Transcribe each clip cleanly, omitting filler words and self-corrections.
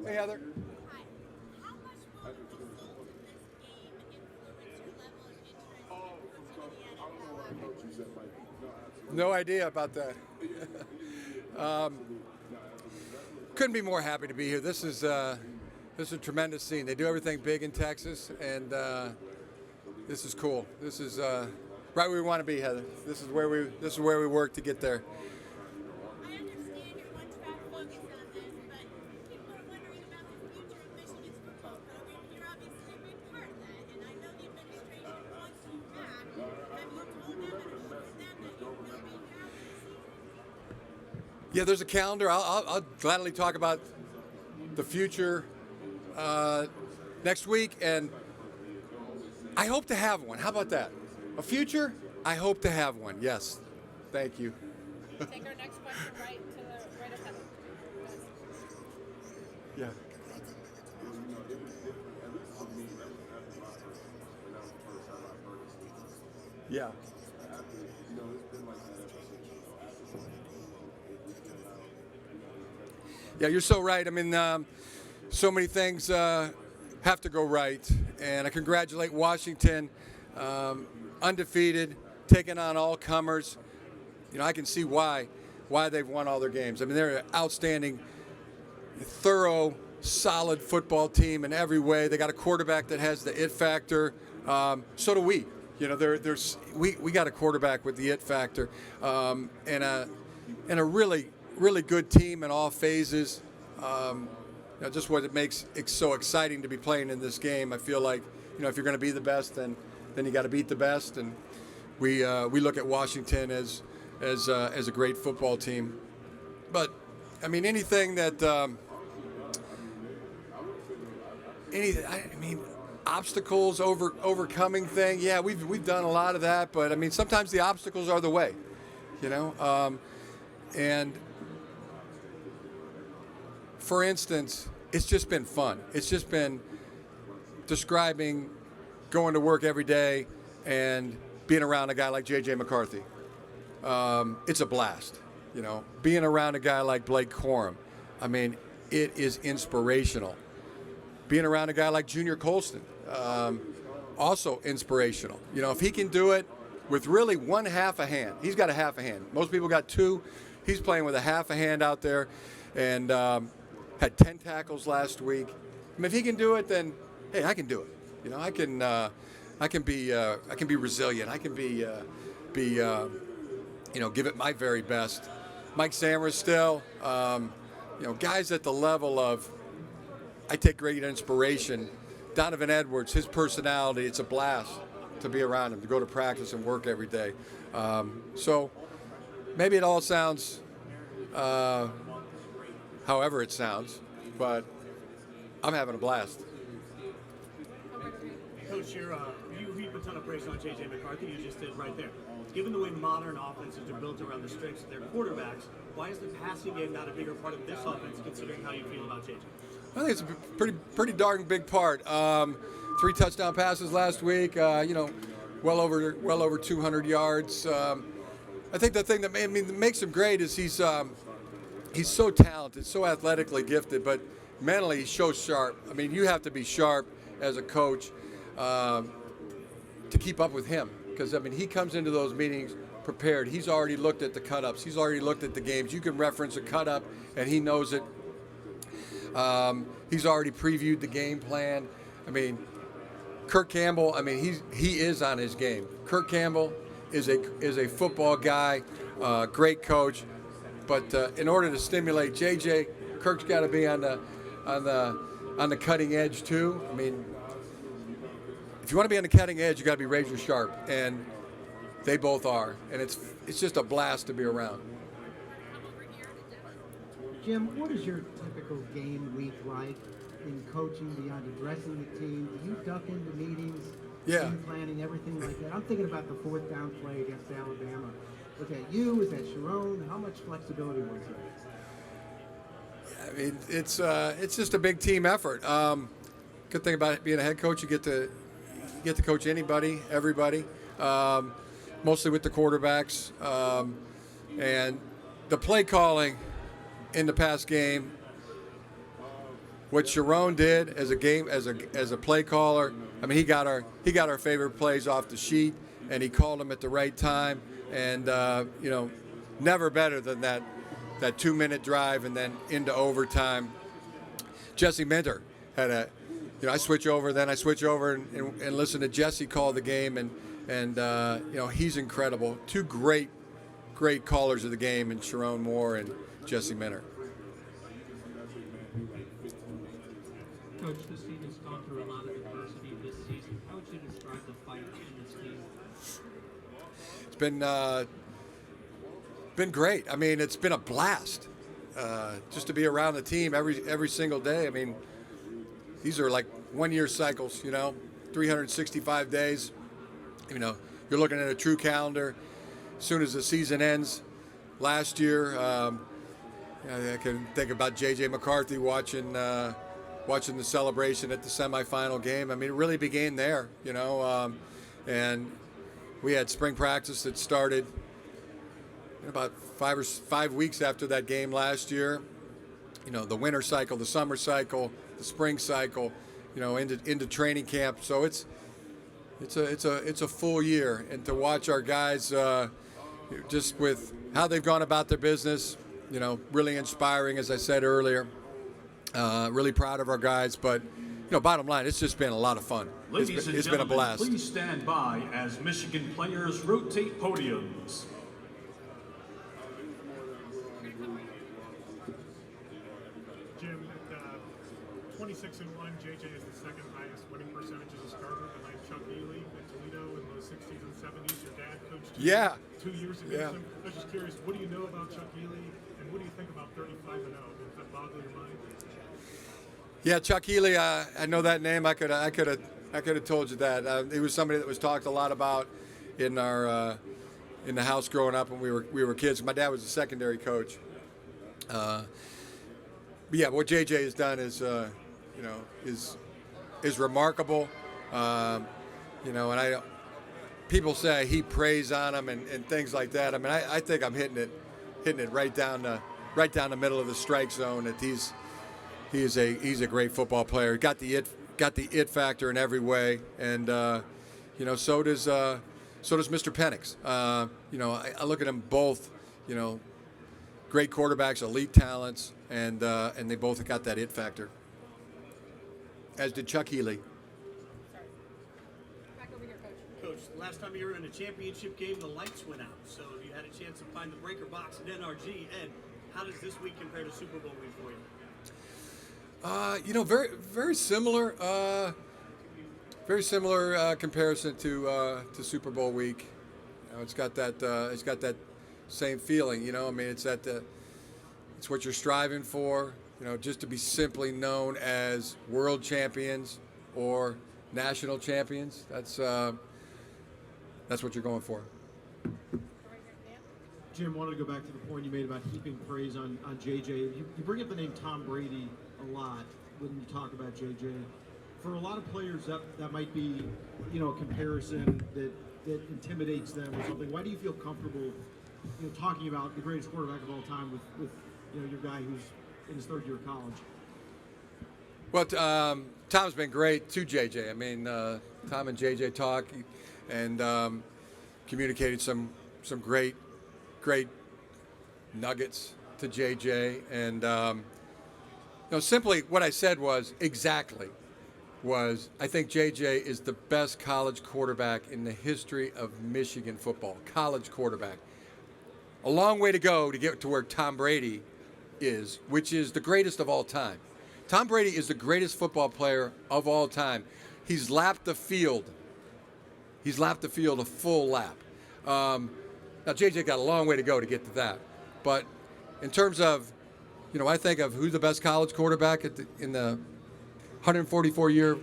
Hey, Heather. Hi. How much will the result of this game influence your level of interest in coaching in the NFL? No idea about that. Couldn't be more happy to be here. This is a tremendous scene. They do everything big in Texas, and this is cool. This is right where we want to be, Heather. This is where we work to get there. I understand your one-track focus on this, but people are wondering about the future of Michigan's football program, and you're obviously a big part of that. And I know the administration wants you back. Have you told them and assured them that you will be back this season? Yeah, there's a calendar. I'll gladly talk about the future next week, and I hope to have one. How about that? A future? I hope to have one. Yes. Thank you. Take our next question right ahead. Yeah. Yeah. Yeah, you're so right. I mean, so many things have to go right, and I congratulate Washington, undefeated, taking on all comers. You know, I can see why they've won all their games. I mean, they're an outstanding, thorough, solid football team in every way. They got a quarterback that has the it factor. So do we. You know, we got a quarterback with the it factor, and a really good team in all phases. You know, just what makes it so exciting to be playing in this game. I feel like, you know, if you're going to be the best, then you got to beat the best, and we look at Washington as a great football team. But I mean, anything that obstacles, overcoming thing. Yeah, we've done a lot of that, but I mean, sometimes the obstacles are the way, you know. And for instance, it's just been fun. It's just been describing going to work every day and being around a guy like J.J. McCarthy. It's a blast, you know. Being around a guy like Blake Corum, I mean, it is inspirational. Being around a guy like Junior Colston, also inspirational. You know, if he can do it with really one half a hand, he's got a half a hand. Most people got two. He's playing with a half a hand out there, and had 10 tackles last week. I mean, if he can do it, then hey, I can do it. You know, I can be resilient. I can be you know, give it my very best. Mike Samra still, you know, guys at the level of, I take great inspiration. Donovan Edwards, his personality, it's a blast to be around him, to go to practice and work every day. So maybe it all sounds however it sounds, but I'm having a blast. Coach, you heap a ton of praise on J.J. McCarthy. You just did right there. Given the way modern offenses are built around the strengths of their quarterbacks, why is the passing game not a bigger part of this offense, considering how you feel about J.J.? I think it's a pretty darn big part. 3 touchdown passes last week. You know, well over 200 yards. I think the thing that makes him great is he's so talented, so athletically gifted, but mentally he's so sharp. I mean, you have to be sharp as a coach to keep up with him, because I mean, he comes into those meetings prepared. He's already looked at the cut-ups. He's already looked at the games. You can reference a cut-up, and he knows it. He's already previewed the game plan. I mean, Kirk Campbell, I mean, he is on his game. Kirk Campbell is a football guy, great coach. But in order to stimulate JJ, Kirk's got to be on the cutting edge too. I mean, if you want to be on the cutting edge, you got to be razor sharp, and they both are. And it's just a blast to be around. Jim, what is your typical game week like in coaching beyond addressing the team? Do you duck into meetings, team planning, everything like that? I'm thinking about the 4th down play against Alabama. Was that you? Was that Sharon? How much flexibility was there? I mean, it's just a big team effort. Good thing about being a head coach, you get to coach anybody, everybody, mostly with the quarterbacks, and the play calling in the past game what Sharon did as a play caller. I mean, he got our favorite plays off the sheet, and he called them at the right time. And never better than that 2-minute drive and then into overtime. Jesse Minter had I switch over and listen to Jesse call the game, and he's incredible. Two great callers of the game, in Sharon Moore and Jesse Minter. Coach, this team has gone through a lot of adversity this season. How would you describe the fight in this team? It's been great. I mean, it's been a blast just to be around the team every single day. I mean, these are like 1-year cycles, 365 days. You're looking at a true calendar. As soon as the season ends, last year, I can think about J.J. McCarthy watching the celebration at the semifinal game. I mean, it really began there, and we had spring practice that started about 5 weeks after that game last year. The winter cycle, the summer cycle, the spring cycle, into training camp. So it's a full year, and to watch our guys just with how they've gone about their business, really inspiring, as I said earlier. Really proud of our guys, but bottom line, it's just been a lot of fun. It's been a blast. Please stand by as Michigan players rotate podiums. Jim, at 26-1, JJ is the second highest winning percentage as a starter behind Chuck Ely at Toledo in the 60s and 70s. Your dad coached 2 years against him. I was just curious, what do you know about Chuck Ely, and what do you think about 35-0? Does that boggle your mind? Yeah, Chuck Ely, I know that name. I could have told you that. He was somebody that was talked a lot about in the house growing up when we were kids. My dad was a secondary coach. But yeah, what JJ has done is remarkable. And people say he preys on him and things like that. I mean, I think I'm hitting it right down the middle of the strike zone. That he's a great football player. Got the it factor in every way, and so does Mr. Penix. I look at them both. Great quarterbacks, elite talents, and they both got that it factor. As did Chuck Ely. Back over here, Coach. Coach, last time you were in a championship game, the lights went out. So you had a chance to find the breaker box at NRG. And how does this week compare to Super Bowl week for you? Very, very similar. Very similar comparison to Super Bowl week. It's got that same feeling. I mean, it's what you're striving for. Just to be simply known as world champions or national champions. That's what you're going for. Jim, wanted to go back to the point you made about heaping praise on JJ. You bring up the name Tom Brady a lot when you talk about JJ. For a lot of players, that might be, a comparison that intimidates them or something. Why do you feel comfortable, talking about the greatest quarterback of all time with your guy who's in his third year of college? Well, Tom's been great to JJ. I mean, Tom and JJ talk and communicated some great nuggets to JJ. And, simply what I said was I think JJ is the best college quarterback in the history of Michigan football. College quarterback. A long way to go to get to where Tom Brady is, which is the greatest of all time. Tom Brady is the greatest football player of all time. He's lapped the field. A full lap. Now, JJ got a long way to go to get to that. But in terms of, I think of who's the best college quarterback in the 144-year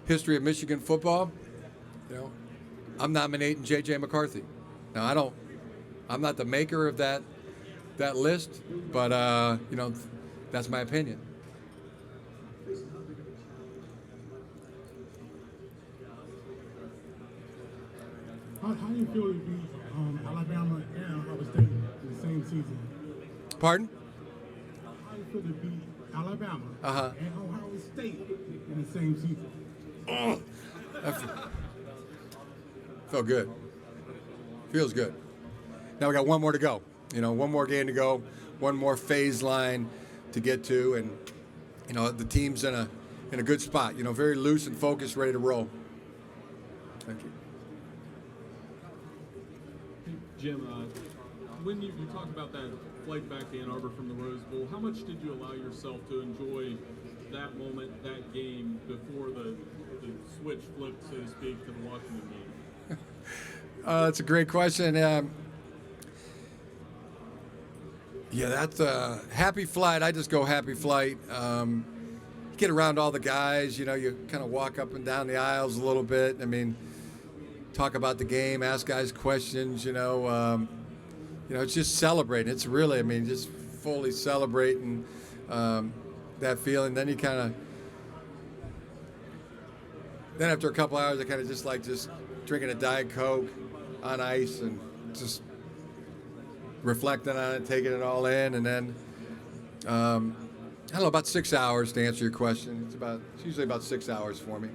history of Michigan football, I'm nominating J.J. McCarthy. Now, I'm not the maker of that list, but, that's my opinion. How do you feel to be Alabama and Ohio State in the same season? Pardon? How do you feel to be Alabama, Uh-huh. and Ohio State in the same season. Felt good. Feels good. Now we got one more to go. One more game to go, one more phase line to get to, and the team's in a good spot. Very loose and focused, ready to roll. Thank you. Jim, when you talk about that flight back to Ann Arbor from the Rose Bowl, how much did you allow yourself to enjoy that moment, that game, before the switch flipped, so to speak, to the Washington game? That's a great question. Yeah, that's a happy flight. I just go happy flight. Get around all the guys. You kind of walk up and down the aisles a little bit. I mean, talk about the game, ask guys questions. It's just celebrating. It's really, just fully celebrating that feeling. Then you then after a couple hours, I kind of just like drinking a Diet Coke on ice and just reflecting on it, taking it all in, and then I don't know, about 6 hours to answer your question. It's usually about 6 hours for me,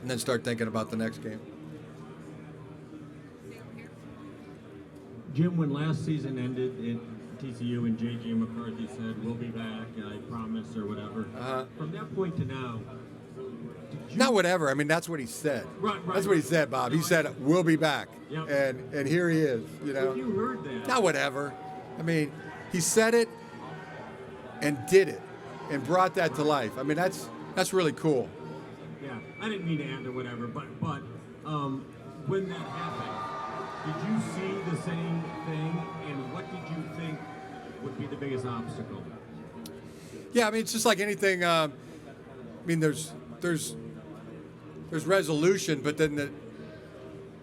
and then start thinking about the next game. Jim, when last season ended at TCU and J.J. McCarthy said, "We'll be back, I promise," or whatever, from that point to now, not whatever. That's what he said. Right. That's what he said, Bob. He said, "We'll be back," Yep. and here he is. If you heard that, Not whatever. He said it and did it and brought that to life. That's really cool. yeah, I didn't mean to end or whatever, but when that happened, did you see the same thing, and what did you think would be the biggest obstacle? Yeah, it's just like anything. There's resolution, but then the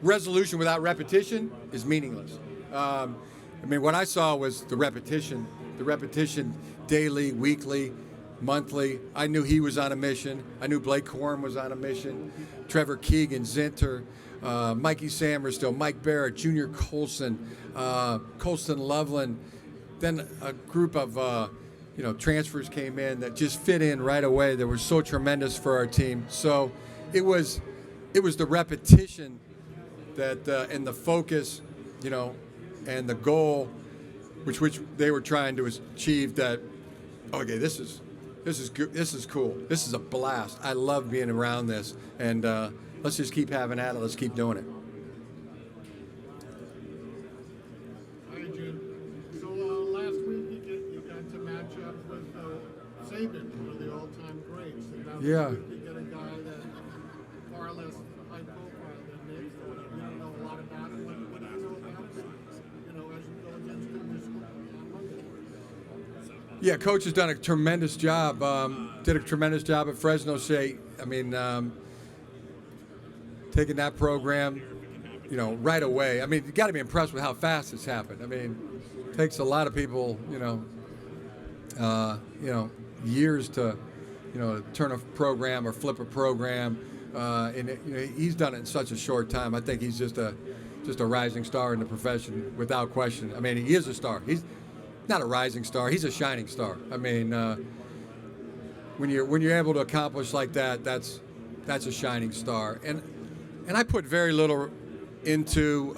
resolution without repetition is meaningless. What I saw was the repetition daily, weekly, monthly. I knew he was on a mission. I knew Blake Corum was on a mission. Trevor Keegan, Zinter, Mikey Samerstill, Mike Barrett, Junior Colson, Colston Loveland. Then a group of transfers came in that just fit in right away. That were so tremendous for our team. So it was the repetition that and the focus, and the goal, which they were trying to achieve. That okay, this is good. This is cool. This is a blast. I love being around this, and let's just keep having at it. Let's keep doing it. Hi, Jim. So last week you got to match up with Saban, one of the all-time greats. And that was Yeah. good to get a guy that far less high profile than Nick. So we don't know a lot about him. What do you know about him? As you go against him this week on Monday. Yeah, Coach has done a tremendous job. Did a tremendous job at Fresno State. Taking that program, right away. You got to be impressed with how fast it's happened. Takes a lot of people, years to, turn a program or flip a program, and he's done it in such a short time. I think he's just a rising star in the profession without question. He is a star. He's not a rising star. He's a shining star. When you're able to accomplish like that, that's a shining star. And I put very little into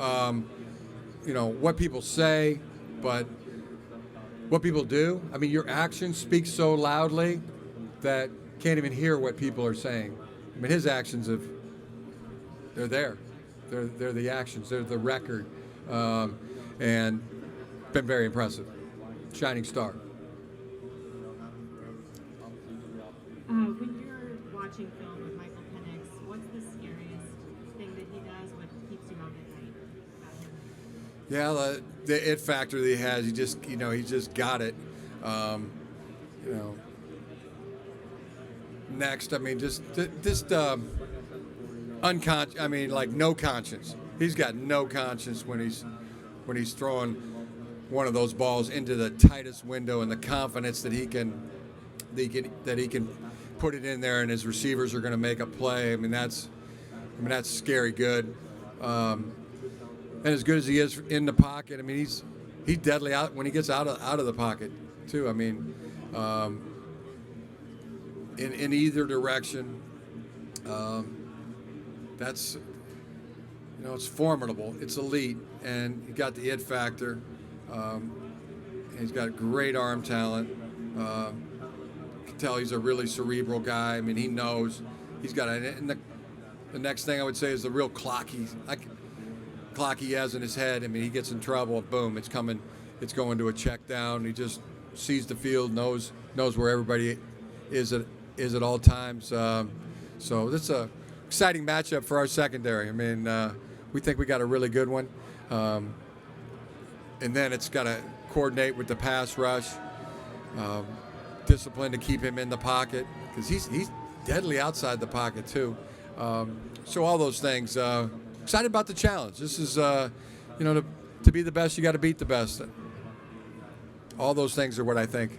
what people say, but what people do. Your actions speak so loudly that can't even hear what people are saying. His actions they're there. They're the actions. They're the record, and been very impressive. Shining star. When you're watching film with Michael Penix, what's the scariest thing that he does? What keeps you up at night about him? Yeah, the it factor that he has. He just got it. Next, just unconscious. Like no conscience. He's got no conscience when he's throwing one of those balls into the tightest window, and the confidence that he can put it in there, and his receivers are going to make a play. That's scary good. And as good as he is in the pocket, he's deadly out when he gets out of the pocket too. in either direction. That's, it's formidable. It's elite, and he got the it factor. He's got great arm talent. You can tell he's a really cerebral guy. I mean, he knows he's got and the next thing I would say is the real clock he has in his head. I mean, he gets in trouble, boom, it's coming. It's going to a check down. He just sees the field, knows where everybody is at all times. So this is a exciting matchup for our secondary. I mean, we think we got a really good one. And then it's got to coordinate with the pass rush, discipline to keep him in the pocket, because he's deadly outside the pocket too. So all those things. Excited about the challenge. This is, to be the best, you got to beat the best. All those things are what I think.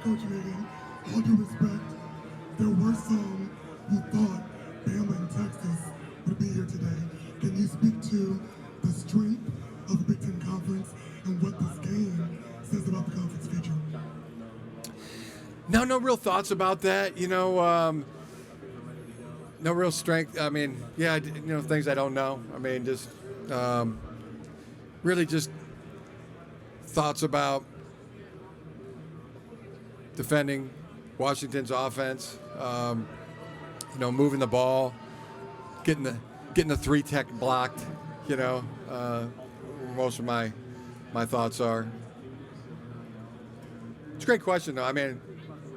Coach Megan, all due respect, there were some who thought Bama and Texas would be here today. Can you speak to the strength of the Big Ten Conference and what this game says about the conference future? No real thoughts about that. No real strength. I mean, yeah, things I don't know. I mean, just really just thoughts about defending Washington's offense. Moving the ball, getting the 3-tech blocked. Most of my thoughts are. It's a great question, though. I mean,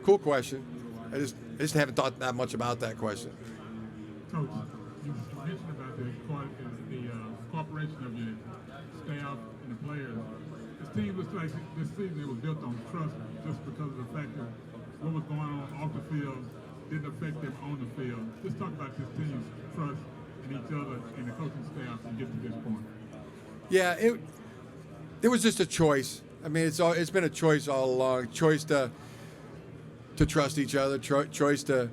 cool question. I just haven't thought that much about that question. Coach, you mentioned about the cooperation of your staff and the players. This team looks like this season it was built on trust, just because of the fact that what was going on off the field didn't affect them on the field. Just talk about this team's trust in each other and the coaching staff to get to this point. Yeah, it was just a choice. I mean, it's been a choice all along. Choice to trust each other. Choice to,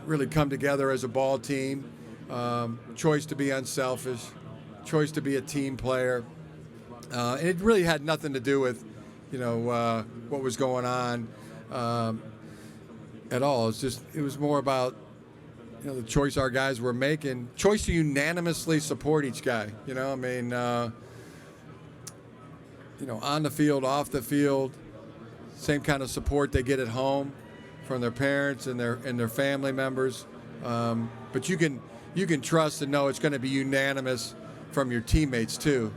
really come together as a ball team. Choice to be unselfish. Choice to be a team player. And it really had nothing to do with, what was going on at all. It was more about, the choice our guys were making. Choice to unanimously support each guy. On the field, off the field, same kind of support they get at home from their parents and their family members. But you can trust and know it's going to be unanimous from your teammates too.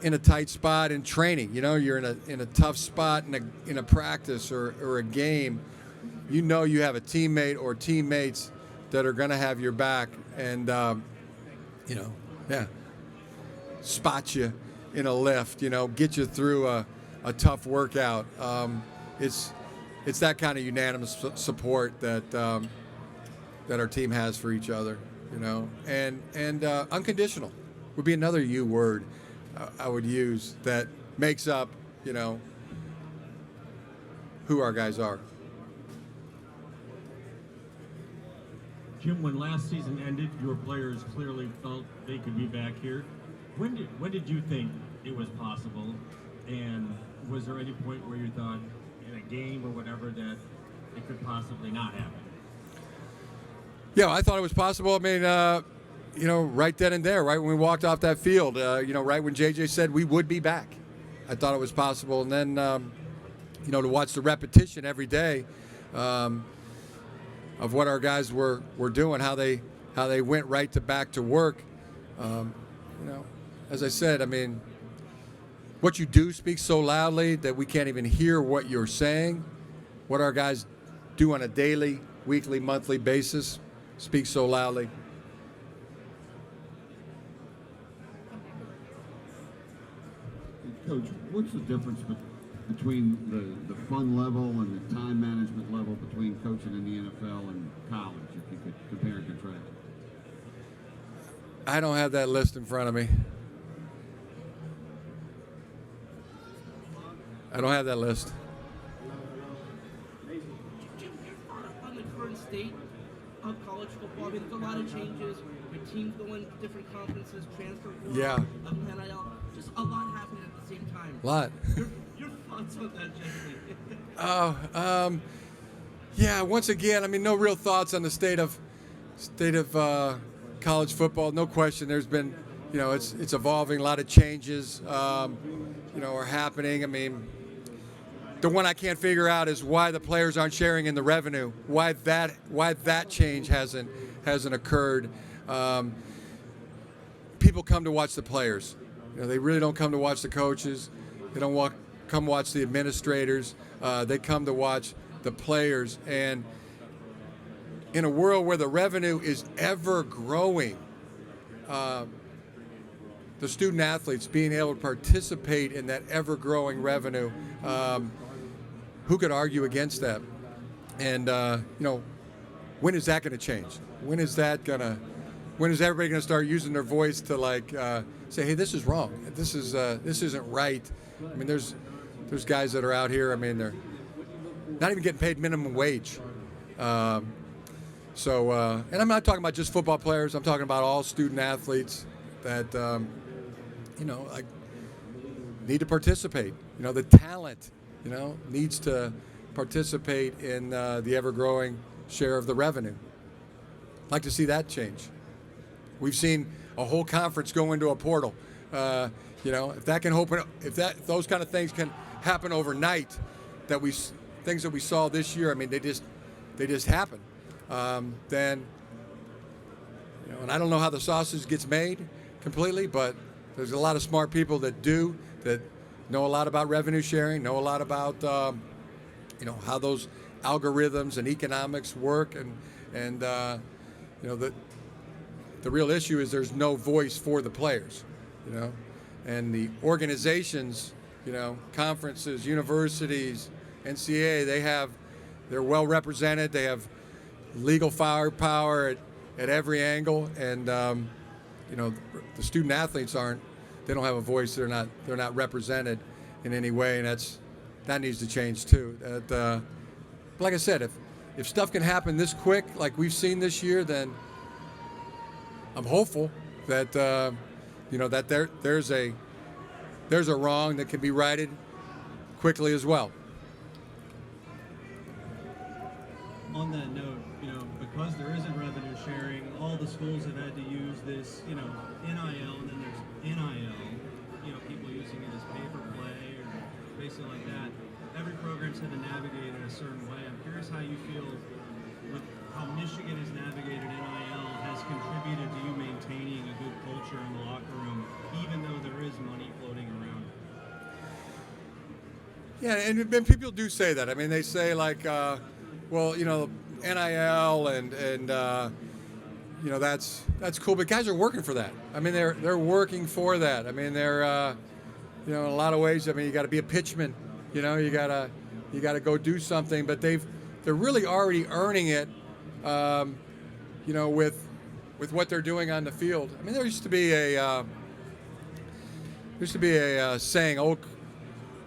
In a tight spot in training, you're in a tough spot in a practice or a game. You have a teammate or teammates that are going to have your back and spot you in a lift, get you through a tough workout. It's that kind of unanimous support that our team has for each other, and unconditional would be another U word I would use that makes up, who our guys are. Jim, when last season ended, your players clearly felt they could be back here. When did you think it was possible? And was there any point where you thought in a game or whatever that it could possibly not happen? Yeah, I thought it was possible. I mean, right then and there, right when we walked off that field, right when JJ said we would be back, I thought it was possible. And then, to watch the repetition every day of what our guys were doing, how they went right back to work. As I said, I mean, what you do speaks so loudly that we can't even hear what you're saying. What our guys do on a daily, weekly, monthly basis speaks so loudly. Coach, what's the difference between the fun level and the time management level between coaching in the NFL and college, if you could compare and contrast? I don't have that list in front of me. I don't have that list. Jim, your thought on the current state of college football? I mean, there's a lot of changes. With teams going to different conferences, transfer portal, Yeah. NIL, just a lot happening at the same time. A lot. Your thoughts on that, Jesse? Yeah. Once again, I mean, no real thoughts on the state of college football. No question. There's been, it's evolving. A lot of changes, are happening. I mean, the one I can't figure out is why the players aren't sharing in the revenue. Why that change hasn't occurred. People come to watch the players. They really don't come to watch the coaches. They don't come watch the administrators. They come to watch the players. And in a world where the revenue is ever growing, the student athletes being able to participate in that ever growing revenue, who could argue against that? And when is that going to change? When is everybody going to start using their voice to say, hey, this is wrong. This isn't right. I mean, there's guys that are out here. I mean, they're not even getting paid minimum wage. And I'm not talking about just football players. I'm talking about all student athletes that need to participate. The talent, needs to participate in the ever-growing share of the revenue. I'd like to see that change. We've seen a whole conference go into a portal. If that can open, those kind of things can happen overnight, things that we saw this year. I mean, they just happen. Then, and I don't know how the sausage gets made completely, but there's a lot of smart people that know a lot about revenue sharing, know a lot about how those algorithms and economics work, and the real issue is there's no voice for the players, and the organizations, conferences, universities, NCAA, they're well represented. They have legal firepower at every angle, and the student athletes they don't have a voice. They're not represented in any way, and that needs to change too. But like I said, if stuff can happen this quick, like we've seen this year, then I'm hopeful that that there's a wrong that can be righted quickly as well. On that note, because there isn't revenue sharing, all the schools have had to use this, NIL, and then there's NIL, people using it as paper play or basically like that. Every program's had to navigate in a certain way. I'm curious how you feel with how Michigan has navigated NIL has contributed to you maintaining a good culture in the locker room, even though there is money floating around. Yeah, and people do say that. I mean, they say NIL and that's cool, but guys are working for that. I mean, they're working for that. I mean, they're in a lot of ways. I mean, you got to be a pitchman. You gotta go do something. But they're really already earning it. With what they're doing on the field. I mean, there used to be a saying. Old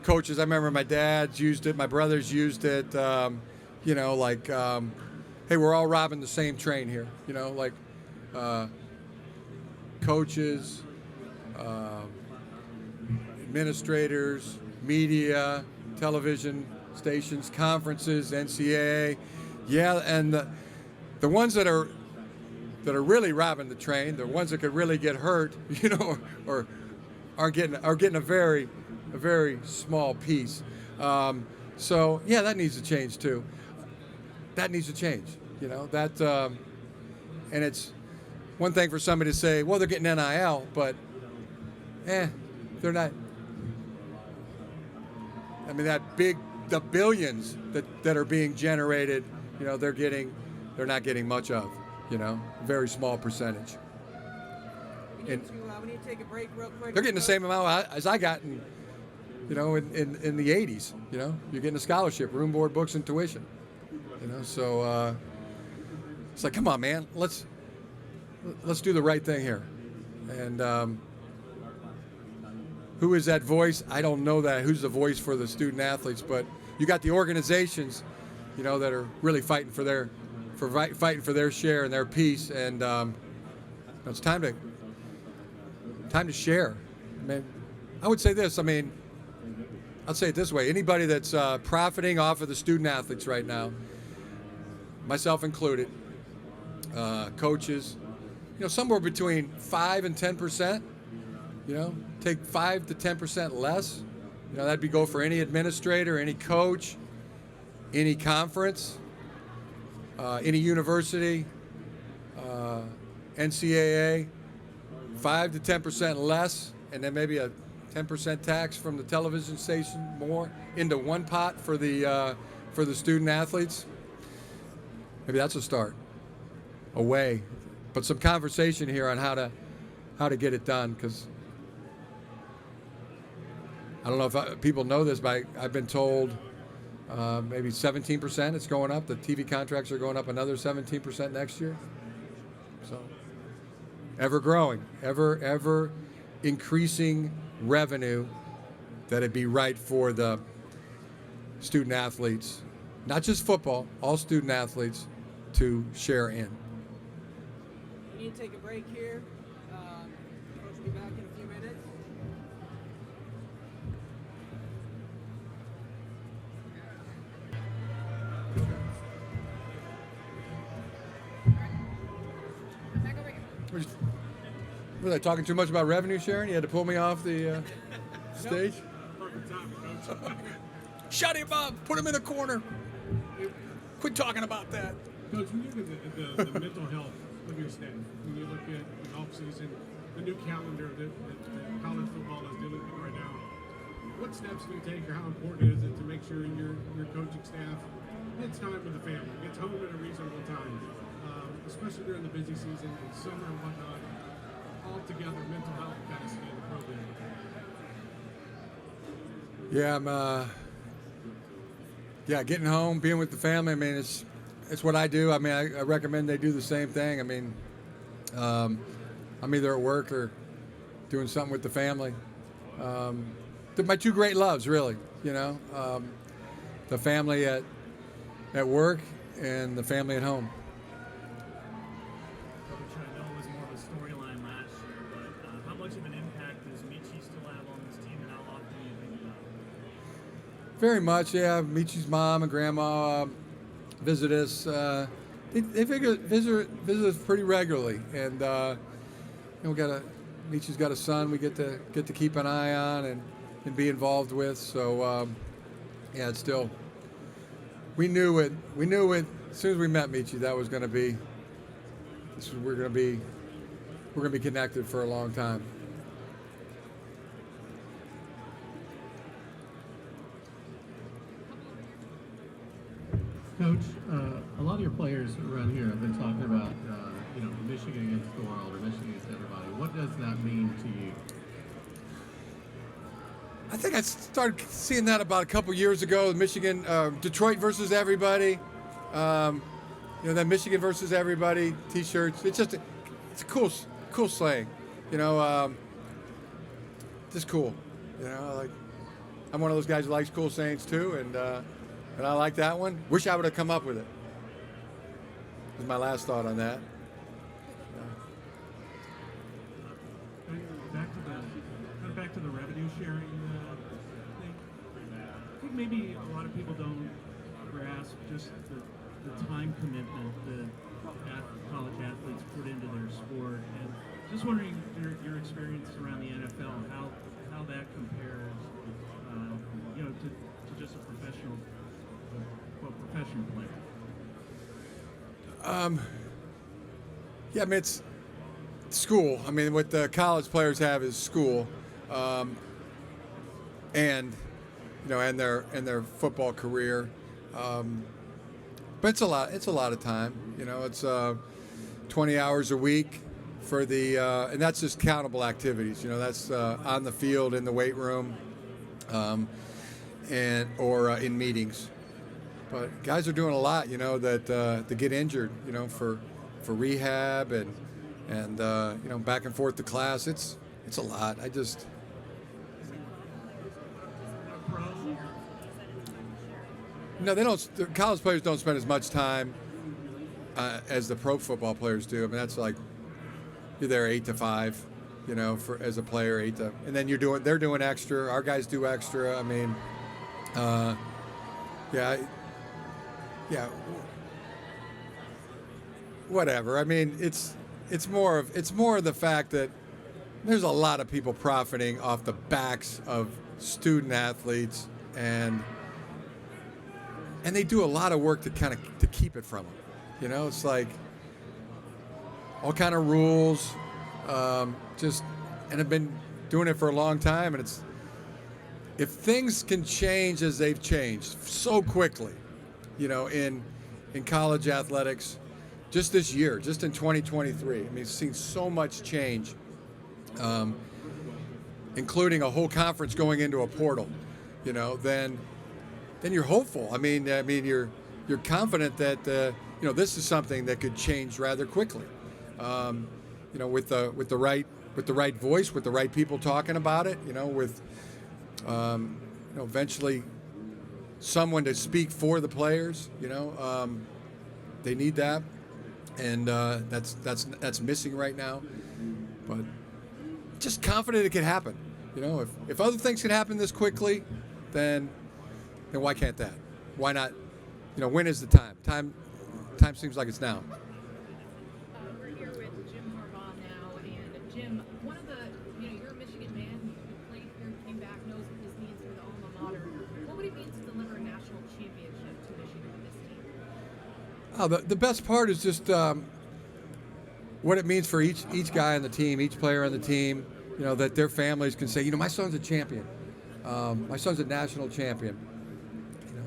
coaches. I remember my dad's used it. My brothers used it. Hey, we're all robbing the same train here. Coaches, administrators, media, television stations, conferences, NCAA. Yeah, and the ones that are really robbing the train, the ones that could really get hurt, or are getting a very small piece. So yeah, that needs to change too. That needs to change. And it's one thing for somebody to say, well, they're getting NIL, but they're not. I mean, the billions that are being generated, they're not getting much of, very small percentage. We need to take a break real quick. They're getting the same amount as I got in the 80s. You're getting a scholarship, room, board, books, and tuition. So it's like, come on, man, let's do the right thing here. And who is that voice? I don't know that. Who's the voice for the student athletes? But you got the organizations, that are really fighting for for fighting for their share and their piece, and it's time to share. I mean, I would say this. I mean, I'll say it this way: anybody that's profiting off of the student athletes right now, myself included, coaches, somewhere between 5 and 10%. Take 5 to 10% less. That'd be go for any administrator, any coach, any conference, any university, NCAA. 5 to 10% less, and then maybe a 10% tax from the television station more into one pot for the student athletes. Maybe that's a start. A way, but some conversation here on how to get it done, because I don't know if people know this, but I've been told maybe 17% it's going up. The TV contracts are going up another 17% next year. So ever growing, ever increasing revenue that it'd be right for the student athletes, not just football, all student athletes to share in. We need to take a break here. Coach will be back in a few minutes. Was I talking too much about revenue sharing? You had to pull me off the stage? Perfect time, Coach. Shut him up! Put him in a corner! Quit talking about that. Coach, when you look at the mental health of your staff, when you look at the offseason, the new calendar that college football is dealing with right now, what steps do you take, or how important is it to make sure your coaching staff gets time with the family, gets home at a reasonable time, especially during the busy season and summer and whatnot, all together, mental health capacity in the program? Yeah, getting home, being with the family. I mean, it's what I do. I mean, I recommend they do the same thing. I mean, I'm either at work or doing something with the family. They're my two great loves, really. The family at work and the family at home. Coach, I know it was more of a storyline last year, but how much of an impact does Michi still have on this team, and how often do you think about it? Very much, yeah. Michi's mom and grandma visit us. They visit us pretty regularly, and Michi's got a son we get to keep an eye on and be involved with. So yeah, it's still. We knew it as soon as we met Michi. That was going to be. We're going to be connected for a long time. Coach, a lot of your players around here have been talking about, Michigan against the world or Michigan against everybody. What does that mean to you? I think I started seeing that about a couple years ago. Michigan, Detroit versus everybody. That Michigan versus everybody T-shirts. It's a cool slang. Just cool. I'm one of those guys who likes cool sayings too, and I like that one. Wish I would have come up with it. This is my last thought on that. Back to the revenue sharing thing. I think maybe a lot of people don't grasp just the time commitment that college athletes put into their sport, and just wondering your experience around the NFL, how that compares, to just a professional player. Yeah, I mean, it's school. I mean, what the college players have is school, and their football career. But it's a lot. It's a lot of time. It's 20 hours a week for the, and that's just countable activities. That's on the field, in the weight room, or in meetings. But guys are doing a lot. That get injured. For rehab and back and forth to class. It's a lot. No, they don't. The college players don't spend as much time as the pro football players do. I mean, that's like you're there 8 to 5, you know, for as a player 8 to, and then they're doing extra. Our guys do extra. I mean, yeah, whatever. I mean, it's more of the fact that there's a lot of people profiting off the backs of student athletes, and they do a lot of work to keep it from them. You know, it's like all kind of rules, and have been doing it for a long time. And if things can change as they've changed so quickly, you know, in college athletics, just this year, just in 2023, I mean, it's seen so much change, including a whole conference going into a portal, you know, then you're hopeful. I mean, you're confident that you know, this is something that could change rather quickly. You know, with the right voice, with the right people talking about it. You know, with you know, eventually someone to speak for the players. You know, they need that, and that's missing right now. But just confident it can happen. You know, if other things can happen this quickly, then why can't that? Why not? You know, when is the time? Time seems like it's now. We're here with Jim Harbaugh now, and Jim, one of the, you know, you're a Michigan man, you played here, came back, knows what this means for the alma mater. What would it mean to deliver a national championship to Michigan with this team? Oh, the best part is just what it means for each guy on the team, each player on the team. You know, that their families can say, you know, my son's a champion. My son's a national champion. You know,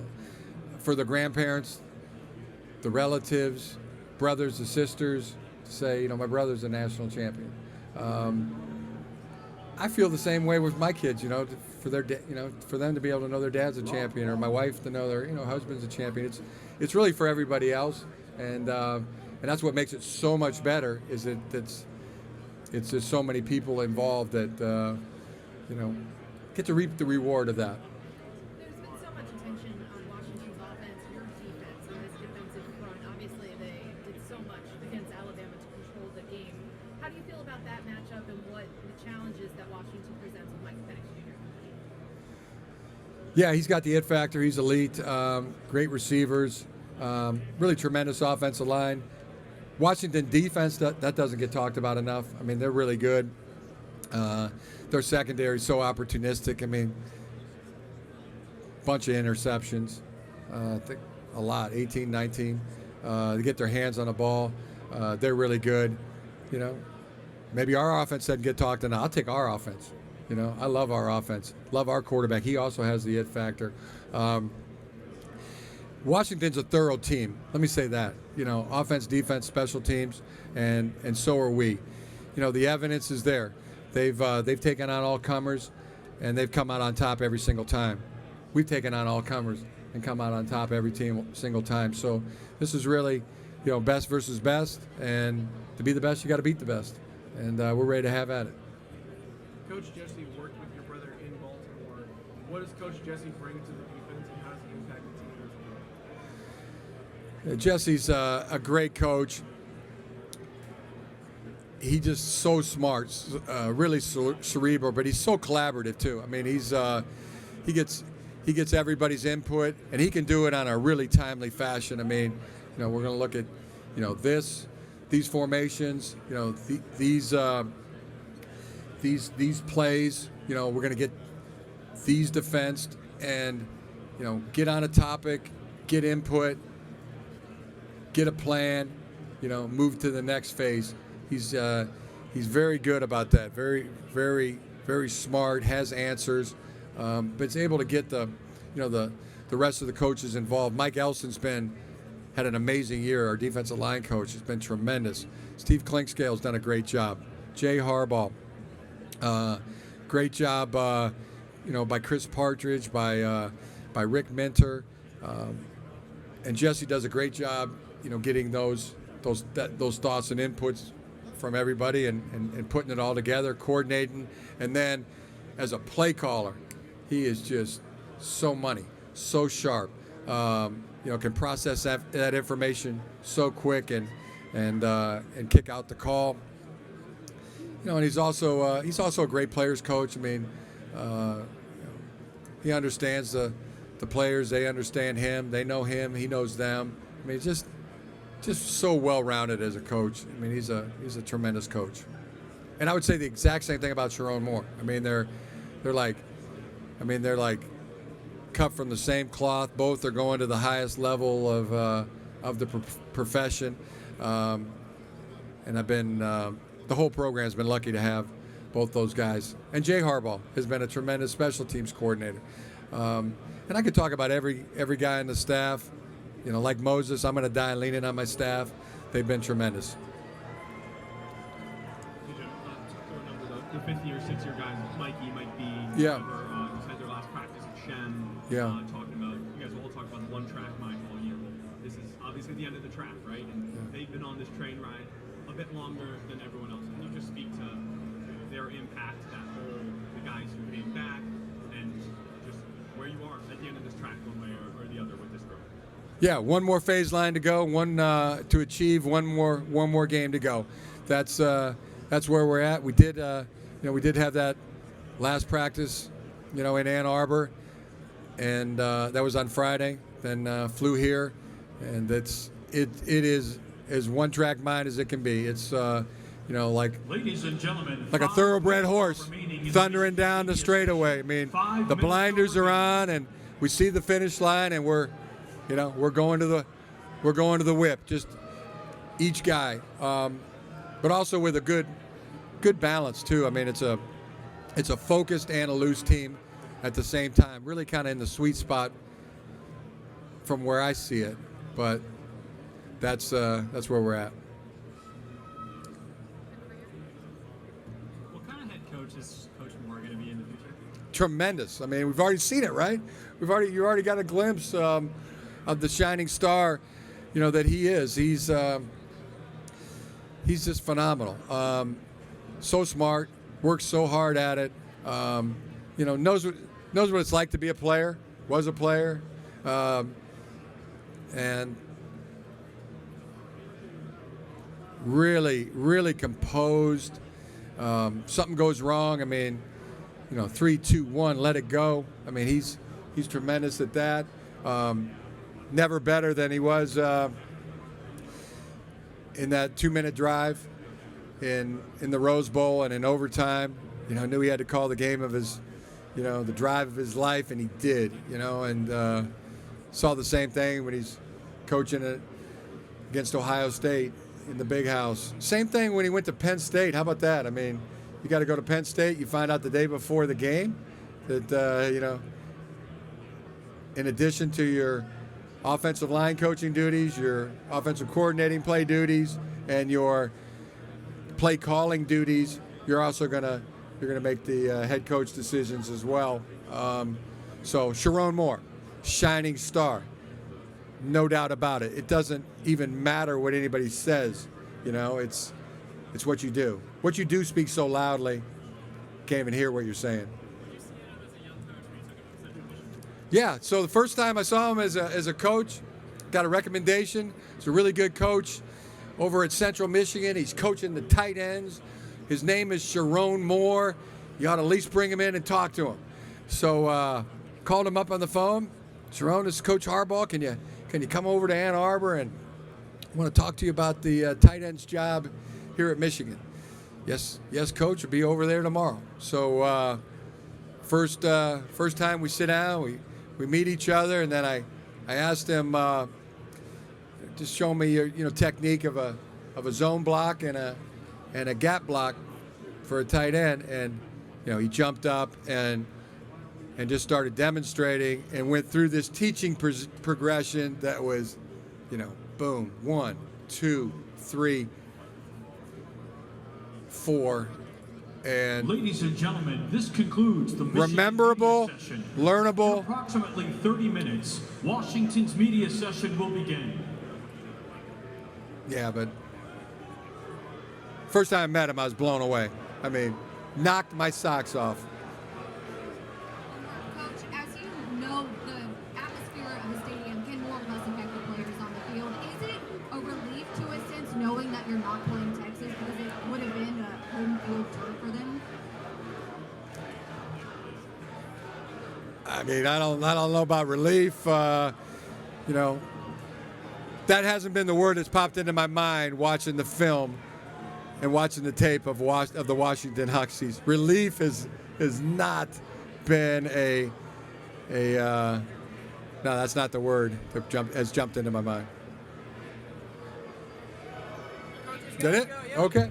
for the grandparents, the relatives, brothers, the sisters, to say, you know, my brother's a national champion. I feel the same way with my kids. You know, for them to be able to know their dad's a champion, or my wife to know their, you know, husband's a champion. It's really for everybody else, and that's what makes it so much better. Is it's just so many people involved that you know, get to reap the reward of that. There's been so much attention on Washington's offense, your defense, on this defensive front. Obviously, they did so much against Alabama to control the game. How do you feel about that matchup and what the challenges that Washington presents with Michael Penix Jr.? Yeah, he's got the it factor. He's elite. Great receivers. Really tremendous offensive line. Washington defense, that doesn't get talked about enough. I mean, they're really good. Their secondary is so opportunistic. I mean, bunch of interceptions. I think a lot, 18, 19. They get their hands on the ball. They're really good. You know, maybe our offense doesn't get talked enough. I'll take our offense. You know, I love our offense. Love our quarterback. He also has the it factor. Washington's a thorough team. Let me say that. You know, offense, defense, special teams, and so are we. You know, the evidence is there. They've taken on all comers, and they've come out on top every single time. We've taken on all comers and come out on top every single time. So this is really, you know, best versus best, and to be the best, you got to beat the best, and we're ready to have at it. Coach Jesse worked with your brother in Baltimore. What does Coach Jesse bring to the defense, and how does he impact the team? Jesse's a great coach. He's just so smart, really cerebral, but he's so collaborative too. I mean, he gets everybody's input, and he can do it on a really timely fashion. I mean, you know, we're going to look at, you know, these formations, you know, these plays. You know, we're going to get these defensed, and, you know, get on a topic, get input, get a plan, you know, move to the next phase. He's very good about that. Very, very, very smart. Has answers, but it's able to get the rest of the coaches involved. Mike Elson's had an amazing year. Our defensive line coach has been tremendous. Steve Klinkscale's done a great job. Jay Harbaugh, great job. You know, by Chris Partridge, by Rick Minter, and Jesse does a great job. You know, getting those thoughts and inputs from everybody and putting it all together, coordinating, and then as a play caller, he is just so money, so sharp. can process that information so quick and kick out the call. And he's also a great players coach. I mean, he understands the players. They understand him. They know him. He knows them. I mean, just so well-rounded as a coach. I mean, he's a tremendous coach. And I would say the exact same thing about Sharon Moore. I mean, they're like cut from the same cloth. Both are going to the highest level of the profession. And I've been the whole program's been lucky to have both those guys. And Jay Harbaugh has been a tremendous special teams coordinator. And I could talk about every guy on the staff. Like Moses, I'm going to die leaning on my staff. They've been tremendous. The 5th-year, 6th-year guys, Mikey might be. Yeah. Just had their last practice at Shem. Yeah. Talking about, you guys all talk about the one track mind all year. This is obviously the end of the track, right? And they've been on this train ride a bit longer than everyone else. Can you just speak to their impact, the guys who came back, and just where you are at the end of this track, one way or the other with this group? Yeah, one more phase line to go, one to achieve, one more game to go. That's where we're at. We did have that last practice, in Ann Arbor, and that was on Friday. Then flew here, and it is as one track mind as it can be. It's like Ladies and gentlemen, like a thoroughbred horse thundering down the straightaway. I mean, the blinders are on, and we see the finish line, and we're going to the whip. Just each guy, but also with a good balance too. I mean, it's a focused and a loose team at the same time. Really, kind of in the sweet spot from where I see it, but that's where we're at. What kind of head coach is Coach Moore going to be in the future? Tremendous. I mean, we've already seen it, right? You already got a glimpse of the shining star, that he is. He's just phenomenal. So smart, works so hard at it. Knows what it's like to be a player. Was a player, and really composed. Something goes wrong. I mean, 3, 2, 1, let it go. I mean, he's tremendous at that. Never better than he was in that 2-minute drive in the Rose Bowl and in overtime. Knew he had to call the game of his, the drive of his life, and he did. And saw the same thing when he's coaching it against Ohio State in the Big House. Same thing when he went to Penn State. How about that? I mean, you got to go to Penn State. You find out the day before the game that in addition to your offensive line coaching duties, your offensive coordinating play duties, and your play calling duties, you're also gonna make the head coach decisions as well. So Sharon Moore, shining star, no doubt about it. It doesn't even matter what anybody says. It's what you do. What you do speaks so loudly, can't even hear what you're saying. Yeah, so the first time I saw him as a coach, got a recommendation. He's a really good coach over at Central Michigan. He's coaching the tight ends. His name is Sharon Moore. You ought to at least bring him in and talk to him. So called him up on the phone. Sharon, this is Coach Harbaugh. Can you come over to Ann Arbor, and I want to talk to you about the tight ends job here at Michigan. Yes, Coach. We'll be over there tomorrow. So first time we sit down, we meet each other, and then I asked him, just show me your technique of a zone block and a gap block for a tight end, and he jumped up and just started demonstrating and went through this teaching progression that was, boom, 1, 2, 3, 4. And ladies and gentlemen, this concludes the rememberable, session. learnable. In approximately 30 minutes, Washington's media session will begin. Yeah, but first time I met him, I was blown away. I mean, knocked my socks off. Coach, as you know, the atmosphere of the stadium can more or less I mean, I don't know about relief. You know, that hasn't been the word that's popped into my mind watching the film and watching the tape of the Washington Huskies. Relief has not been no, that's not the word that has jumped into my mind. Is that it? Okay.